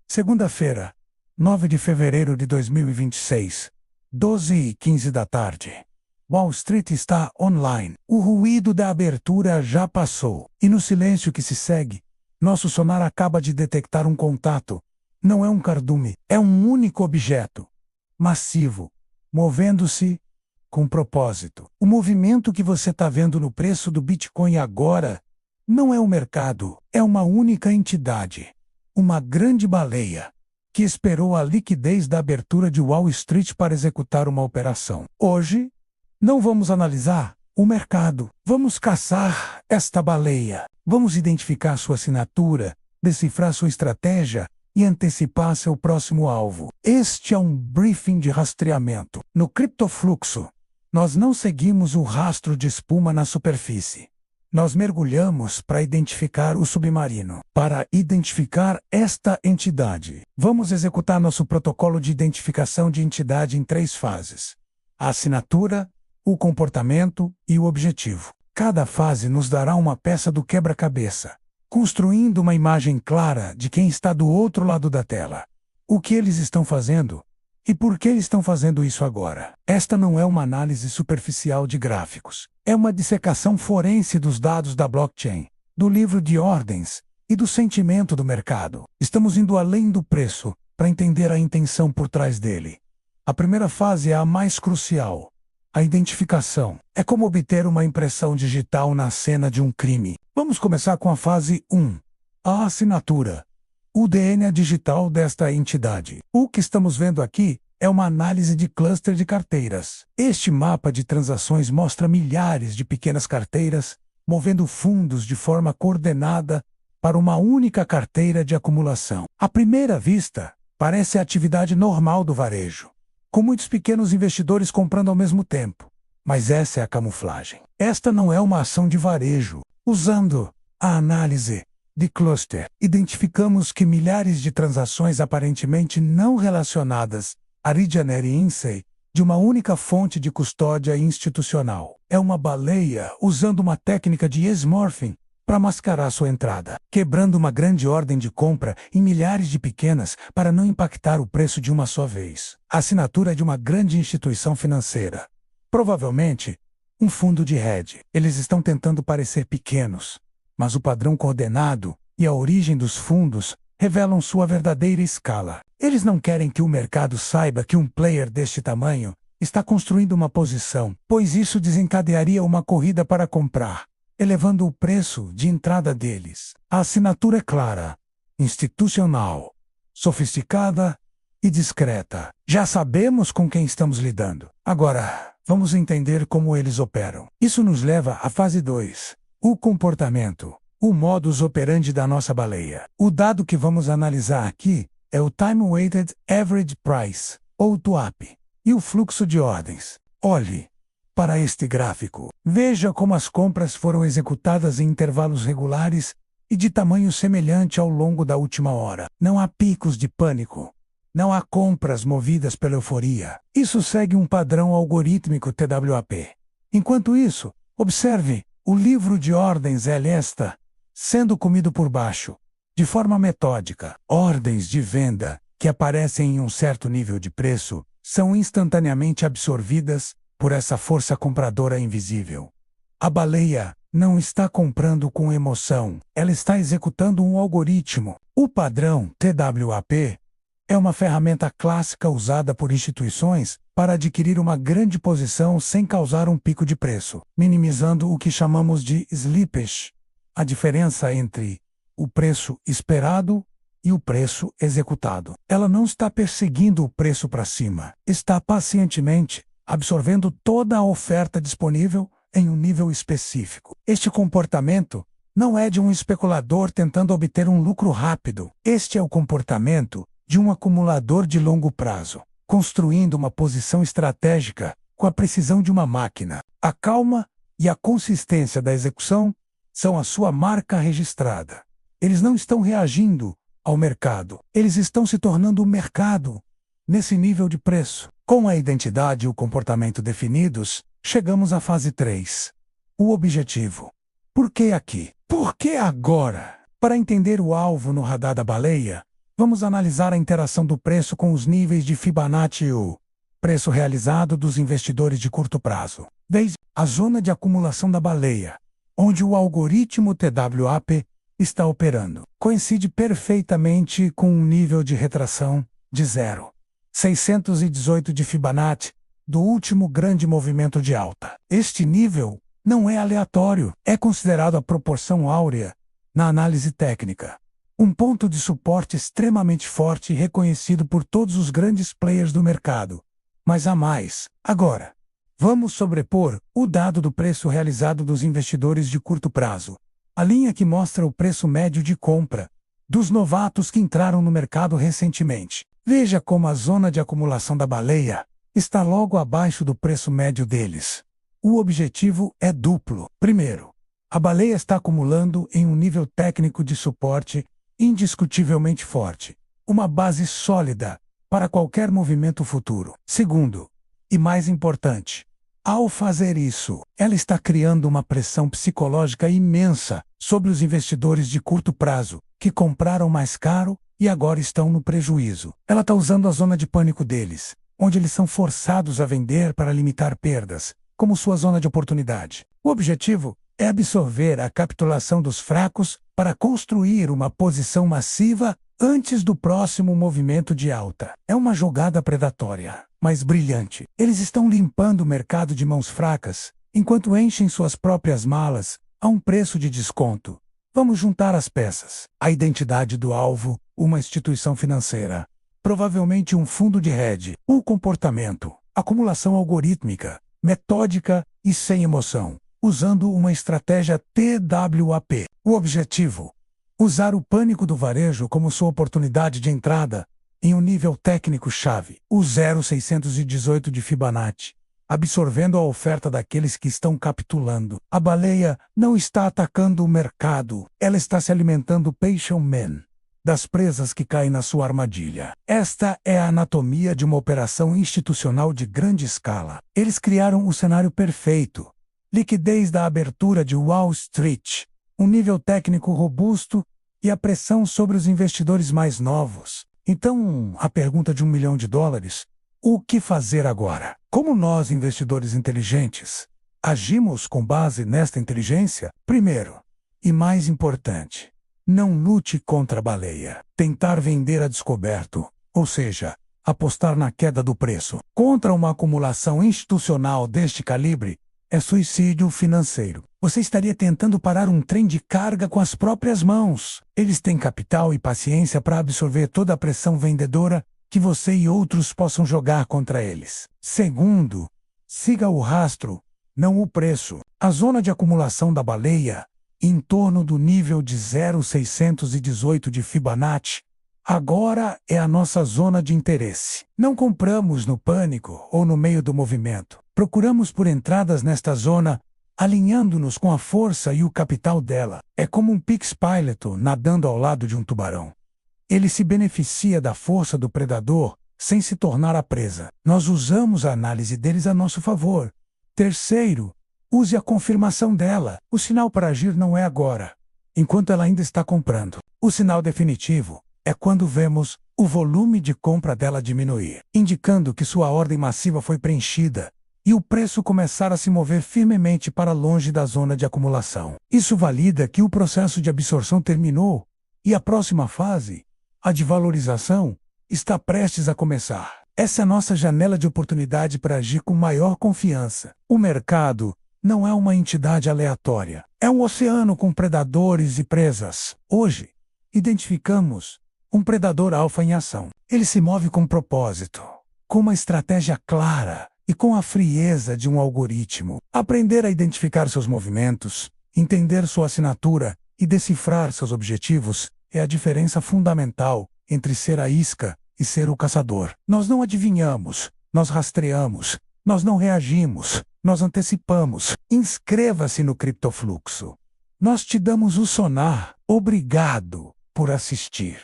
Segunda-feira, 9 de fevereiro de 2026, 12h15 da tarde. Wall Street está online. O ruído da abertura já passou. E no silêncio que se segue, nosso sonar acaba de detectar um contato. Não é um cardume, é um único objeto. Massivo, movendo-se com propósito. O movimento que você está vendo no preço do Bitcoin agora não é o mercado, é uma única entidade. Uma grande baleia que esperou a liquidez da abertura de Wall Street para executar uma operação. Hoje, não vamos analisar o mercado. Vamos caçar esta baleia. Vamos identificar sua assinatura, decifrar sua estratégia e antecipar seu próximo alvo. Este é um briefing de rastreamento. No criptofluxo, nós não seguimos o rastro de espuma na superfície. Nós mergulhamos para identificar o submarino. Para identificar esta entidade, vamos executar nosso protocolo de identificação de entidade em 3 fases: a assinatura, o comportamento e o objetivo. Cada fase nos dará uma peça do quebra-cabeça, construindo uma imagem clara de quem está do outro lado da tela. O que eles estão fazendo e por que eles estão fazendo isso agora. Esta não é uma análise superficial de gráficos. É uma dissecação forense dos dados da blockchain, do livro de ordens e do sentimento do mercado. Estamos indo além do preço para entender a intenção por trás dele. A primeira fase é a mais crucial. A identificação é como obter uma impressão digital na cena de um crime. Vamos começar com a fase 1. A assinatura. O DNA digital desta entidade. O que estamos vendo aqui é uma análise de cluster de carteiras. Este mapa de transações mostra milhares de pequenas carteiras movendo fundos de forma coordenada para uma única carteira de acumulação. À primeira vista, parece a atividade normal do varejo, com muitos pequenos investidores comprando ao mesmo tempo. Mas essa é a camuflagem. Esta não é uma ação de varejo. Usando a análise de cluster, identificamos que milhares de transações aparentemente não relacionadas a Regener e INSEE de uma única fonte de custódia institucional. É uma baleia usando uma técnica de smurfing para mascarar sua entrada, quebrando uma grande ordem de compra em milhares de pequenas para não impactar o preço de uma só vez. A assinatura é de uma grande instituição financeira. Provavelmente, um fundo de hedge. Eles estão tentando parecer pequenos, mas o padrão coordenado e a origem dos fundos revelam sua verdadeira escala. Eles não querem que o mercado saiba que um player deste tamanho está construindo uma posição, pois isso desencadearia uma corrida para comprar, elevando o preço de entrada deles. A assinatura é clara, institucional, sofisticada e discreta. Já sabemos com quem estamos lidando. Agora, vamos entender como eles operam. Isso nos leva à fase 2. O comportamento, o modus operandi da nossa baleia. O dado que vamos analisar aqui é o Time Weighted Average Price, ou TWAP, e o fluxo de ordens. Olhe para este gráfico. Veja como as compras foram executadas em intervalos regulares e de tamanho semelhante ao longo da última hora. Não há picos de pânico. Não há compras movidas pela euforia. Isso segue um padrão algorítmico TWAP. Enquanto isso, observe o livro de ordens LSTA sendo comido por baixo, de forma metódica. Ordens de venda que aparecem em um certo nível de preço são instantaneamente absorvidas por essa força compradora invisível. A baleia não está comprando com emoção, ela está executando um algoritmo. O padrão TWAP é uma ferramenta clássica usada por instituições para adquirir uma grande posição sem causar um pico de preço, minimizando o que chamamos de slippage, a diferença entre o preço esperado e o preço executado. Ela não está perseguindo o preço para cima, está pacientemente absorvendo toda a oferta disponível em um nível específico. Este comportamento não é de um especulador tentando obter um lucro rápido. Este é o comportamento de um acumulador de longo prazo, construindo uma posição estratégica com a precisão de uma máquina. A calma e a consistência da execução são a sua marca registrada. Eles não estão reagindo ao mercado, eles estão se tornando o mercado nesse nível de preço. Com a identidade e o comportamento definidos, chegamos à fase 3. O objetivo. Por que aqui? Por que agora? Para entender o alvo no radar da baleia, Vamos analisar a interação do preço com os níveis de Fibonacci e o preço realizado dos investidores de curto prazo. Veja a zona de acumulação da baleia, onde o algoritmo TWAP está operando. Coincide perfeitamente com um nível de retração de 0,618 de Fibonacci do último grande movimento de alta. Este nível não é aleatório, é considerado a proporção áurea na análise técnica. Um ponto de suporte extremamente forte e reconhecido por todos os grandes players do mercado. Mas há mais. Agora, vamos sobrepor o dado do preço realizado dos investidores de curto prazo. A linha que mostra o preço médio de compra dos novatos que entraram no mercado recentemente. Veja como a zona de acumulação da baleia está logo abaixo do preço médio deles. O objetivo é duplo. Primeiro, a baleia está acumulando em um nível técnico de suporte indiscutivelmente forte, uma base sólida para qualquer movimento futuro. Segundo, e mais importante, ao fazer isso, ela está criando uma pressão psicológica imensa sobre os investidores de curto prazo, que compraram mais caro e agora estão no prejuízo. Ela está usando a zona de pânico deles, onde eles são forçados a vender para limitar perdas, como sua zona de oportunidade. O objetivo é absorver a capitulação dos fracos para construir uma posição massiva antes do próximo movimento de alta. É uma jogada predatória, mas brilhante. Eles estão limpando o mercado de mãos fracas, enquanto enchem suas próprias malas a um preço de desconto. Vamos juntar as peças. A identidade do alvo, uma instituição financeira, provavelmente um fundo de hedge. O comportamento, acumulação algorítmica, metódica e sem emoção, usando uma estratégia TWAP. O objetivo: usar o pânico do varejo como sua oportunidade de entrada em um nível técnico-chave, o 0,618 de Fibonacci, absorvendo a oferta daqueles que estão capitulando. A baleia não está atacando o mercado, ela está se alimentando patient man, das presas que caem na sua armadilha. Esta é a anatomia de uma operação institucional de grande escala. Eles criaram o cenário perfeito. Liquidez da abertura de Wall Street, um nível técnico robusto e a pressão sobre os investidores mais novos. Então, a pergunta de $1 milhão: o que fazer agora? Como nós, investidores inteligentes, agimos com base nesta inteligência? Primeiro, e mais importante, não lute contra a baleia. Tentar vender a descoberto, ou seja, apostar na queda do preço, contra uma acumulação institucional deste calibre, é suicídio financeiro. Você estaria tentando parar um trem de carga com as próprias mãos. Eles têm capital e paciência para absorver toda a pressão vendedora que você e outros possam jogar contra eles. Segundo, siga o rastro, não o preço. A zona de acumulação da baleia, em torno do nível de 0,618 de Fibonacci, agora é a nossa zona de interesse. Não compramos no pânico ou no meio do movimento. Procuramos por entradas nesta zona, alinhando-nos com a força e o capital dela. É como um pix-piloto nadando ao lado de um tubarão. Ele se beneficia da força do predador sem se tornar a presa. Nós usamos a análise deles a nosso favor. Terceiro, use a confirmação dela. O sinal para agir não é agora, enquanto ela ainda está comprando. O sinal definitivo é quando vemos o volume de compra dela diminuir, indicando que sua ordem massiva foi preenchida e o preço começar a se mover firmemente para longe da zona de acumulação. Isso valida que o processo de absorção terminou e a próxima fase, a de valorização, está prestes a começar. Essa é a nossa janela de oportunidade para agir com maior confiança. O mercado não é uma entidade aleatória. É um oceano com predadores e presas. Hoje, identificamos um predador alfa em ação. Ele se move com propósito, com uma estratégia clara e com a frieza de um algoritmo. Aprender a identificar seus movimentos, entender sua assinatura e decifrar seus objetivos é a diferença fundamental entre ser a isca e ser o caçador. Nós não adivinhamos, nós rastreamos, nós não reagimos, nós antecipamos. Inscreva-se no Criptofluxo. Nós te damos o sonar. Obrigado por assistir.